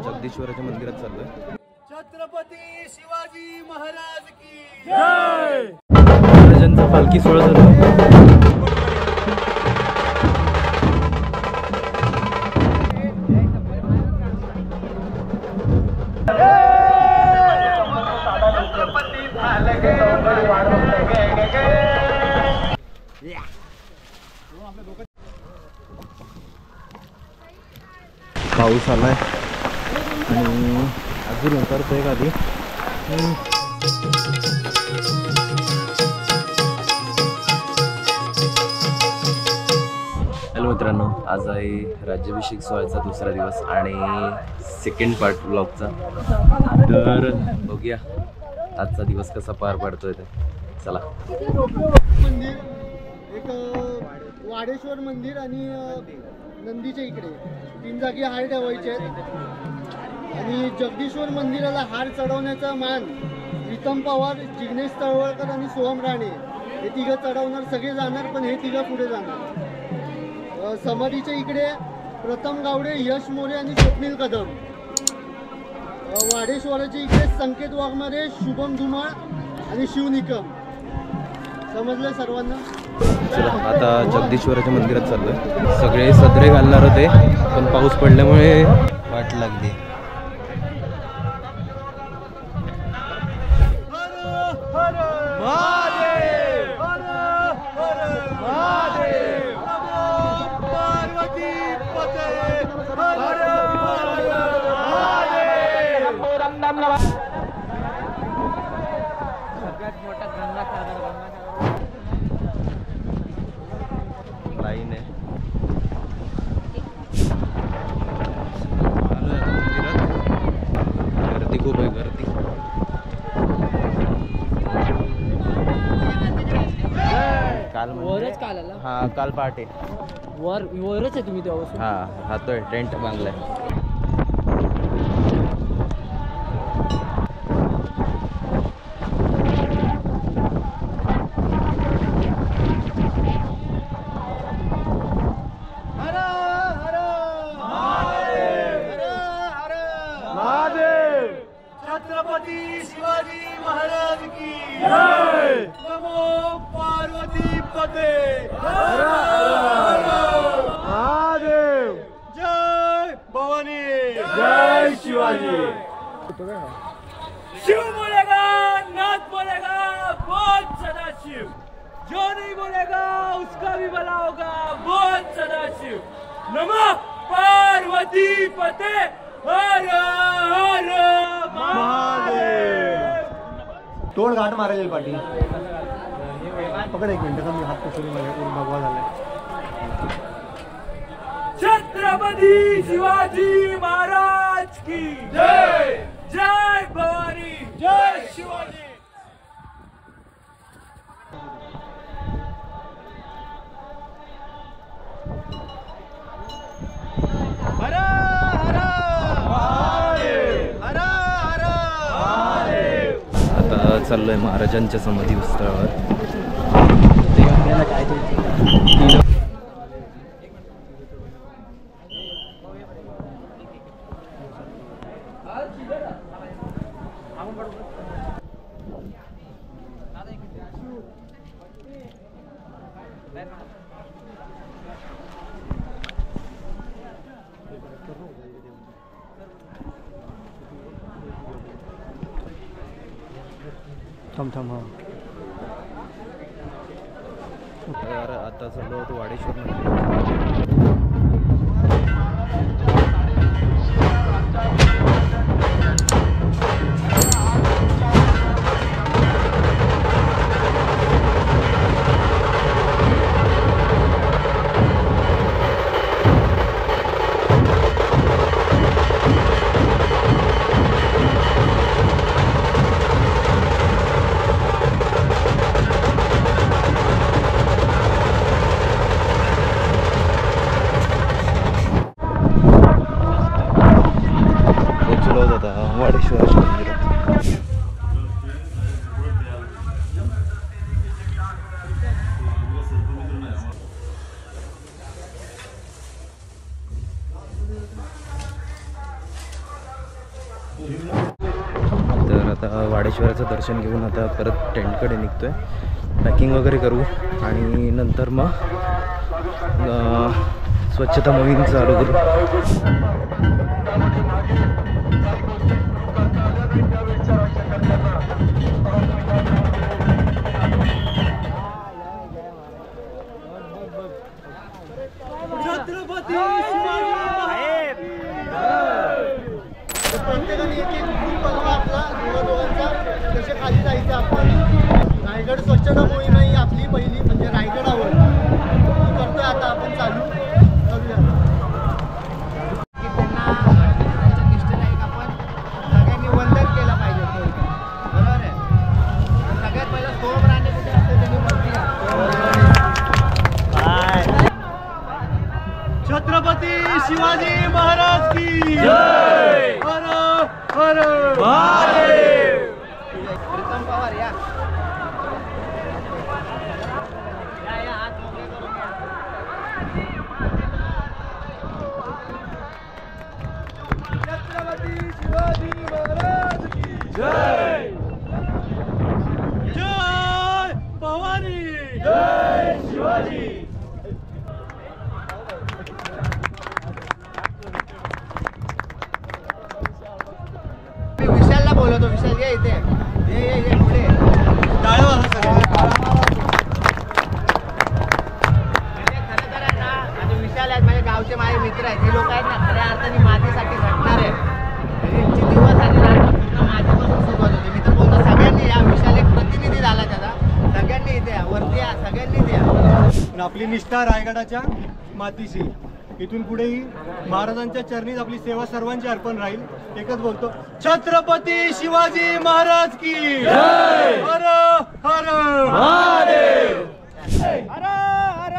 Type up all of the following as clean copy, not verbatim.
जगदीश्वराच्या मंदिरात चाललोय। छत्रपती शिवाजी महाराज की जय। महाराजांचा पालखी सोहळा झाला। पाऊस आलाय आणि अजून उतरतोय खाली। हॅलो मित्रांनो, आज आहे राज्याभिषेक सोहळ्याचा दुसरा दिवस आणि सेकंड पार्ट व्लॉगचा। तर बघूया आजचा दिवस कसा पार पडतोय ते। चला। मंदिर एक वाडेश्वर मंदिर आणि नंदीच्या इकडे 3 जागी हार ठेवायचे आहेत आणि जगदीश्वर मंदिराला हार चढवण्याचा मान प्रीतम पवार, जिग्नेश तळवळकर आणि सोहम राणे हे तिघं चढवणार। सगळे जाणार पण हे तिघं पुढे जाणार। समाधीच्या इकडे प्रथम गावडे, यश मोरे आणि स्वप्नील कदम। वाडेश्वराच्या इकडे संकेत वाघमारे, शुभम धुमाळ आणि शिव निकम। समजलं सर्वांना? चला आता जगदीश्वराच्या मंदिरात चाललोय। सगळे सदरे घालणार होते पण पाऊस पडल्यामुळे वाट लागली। लाईन आहे मंदिरात, गर्दी खूप आहे, गर्दी। काल वरच काल आला? हा, काल पहाटे वरच आहे तुम्ही तेव्हा? हा, राहतोय, टेंट बांधलाय। छत्रपती शिवाजी महाराज की जय। नमो पार्वती पते महादेव। जय भवानी, जय शिवाजी। शिव बोलेगा नाथ बोलेगा बोल सदाशिव, जो नहीं बोलेगा उसका भी भला होगा बोल सदाशिव। नमः पार्वती पते हर हर महादेव। तोड घाट मारायला पाठी पकड, 1 मिनिट मी हात पकडून भगवा झालाय। छत्रपती शिवाजी महाराज की जय। जय भवानी, जय शिवाजी। आता चाललोय महाराजांच्या समाधी स्थळावर। थांब यार, आता चाललो होतो वाडेश्वर मंदिर। तर आता वाडेश्वराचं दर्शन घेऊन आता परत टेंटकडे निघतोय, पॅकिंग वगैरे करू आणि नंतर मग स्वच्छता मोहीम चालू करू. प्रत्येकाने एक एक ग्रुप बनवा आपला दोघांचा, कसे खाली जायचं आपण. रायगड स्वच्छता मोहीम ही आपली पहिली म्हणजे रायगडावर ती करतोय आता आपण चालू करूया. की त्यांना त्यांच्या निष्ठेला एक आपण सगळ्यांनी वंदन केलं पाहिजे थोडक्यात. बरोबर आहे. सगळ्यात पहिलं सोमराणे कुठे असते त्यांनी वरती छत्रपती शिवाजी महाराज की जय. हर हर महादेव. प्रीतम पवार या हात मोकळे करून या. छत्रपती शिवाजी महाराज की जय. जय भवानी. जय शिवाजी. मी विशालला बोलवतो. विशाल ये इथे ये पुढे. म्हणजे खरं तर आहे ना, आणि विशाल आहेत माझे गावचे माझे मित्र आहेत. हे लोक आहेत ना खऱ्या अर्थाने मातीसाठी झटणार आहे. यांची दिवस आणि रात्र पूर्ण मातीपासून सुरुवात होते. मी तर बोलतो सगळ्यांनी या. विशाल एक प्रतिनिधी झाला त्याचा. सगळ्यांनी इथे या, वरती या, सगळ्यांनी या. आपली निष्ठा रायगडाच्या मातीशी. इथून पुढेही महाराजांच्या चरणीच आपली सेवा सर्वांची अर्पण राहील. एकच बोलतो, छत्रपती शिवाजी महाराज की जय. हर हर महादेव. हर हर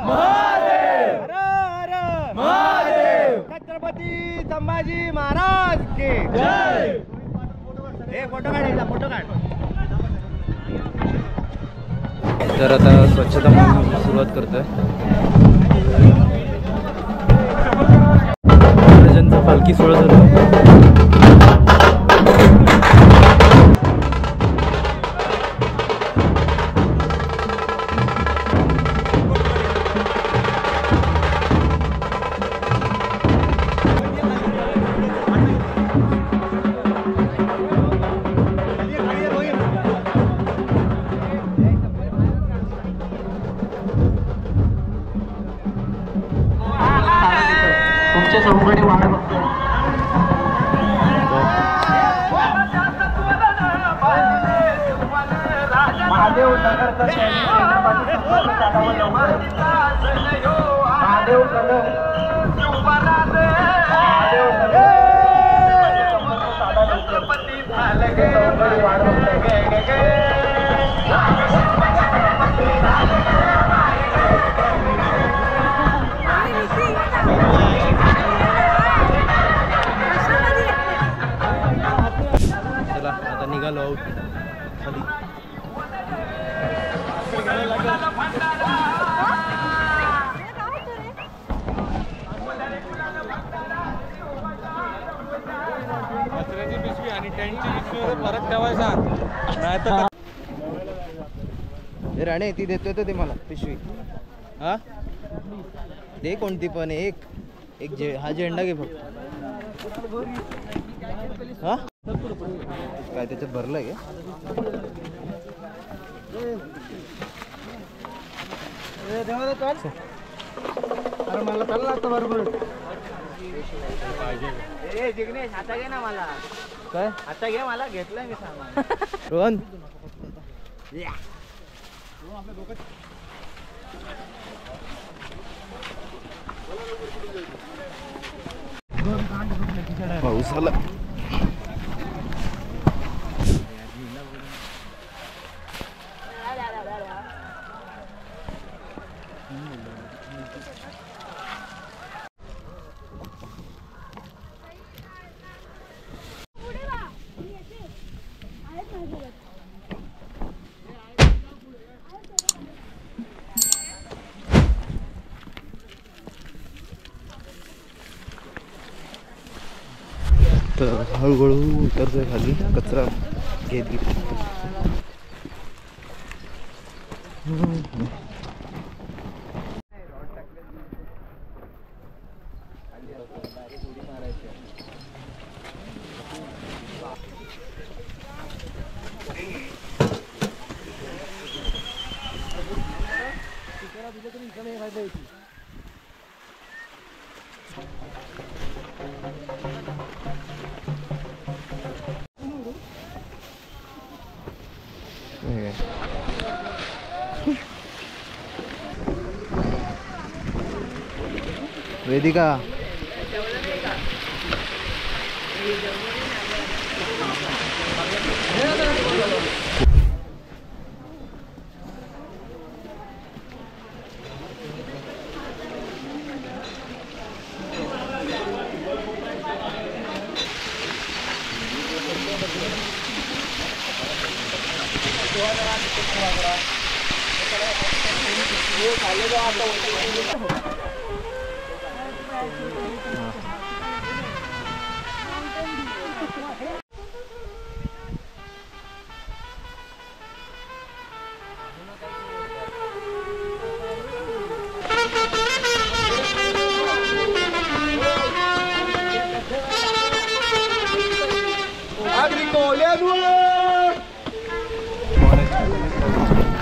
महादेव. हर हर महादेव. छत्रपती संभाजी महाराज की जय. हे फोटो काढ, फोटो काढ. तर आता स्वच्छता मोहीम सुरुवात करतोय. महाराजांचा पालखी सोहळा झाला. तुमच्या चौकडी वाढ बघतो. महादेव चला आता निघालो आहोत खाली. राणे ती देतोय तर ते मला पिशवी. हा दे कोणती पण एक हा झेंडा घे फक्त. हा काय त्याच्यात भरलंय का? अरे मला चालला आता बरोबर. ए जिग्नेश आता घे ना मला. काय आता घे मला. घेतलंय मी सामान. रोहन पाऊस आला. तर हळूहळू उतरतोय खाली कचरा घेत घेत. वेदिका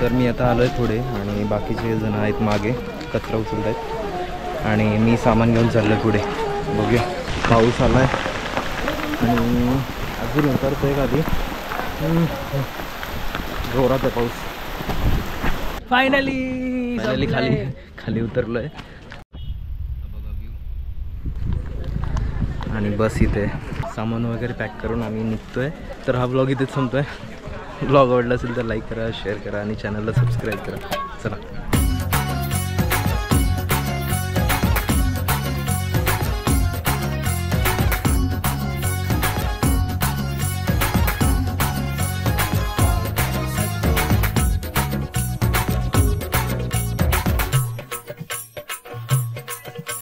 तर मी आता आलो आहे पुढे आणि बाकीचे जण आहेत मागे कचरा उचलत आहेत आणि मी सामान घेऊन चाललो आहे पुढे. बघूया पाऊस आला आहे आणि अजून उतरतो आहे खाली. जोरात आहे पाऊस. फायनली खाली उतरलो आहे आणि बस इथे सामान वगैरे पॅक करून आम्ही निघतो आहे. तर हा ब्लॉग इथेच संपतो आहे. ब्लॉग आवडला असेल तर लाईक करा, शेअर करा आणि चॅनलला सबस्क्राईब करा. चला.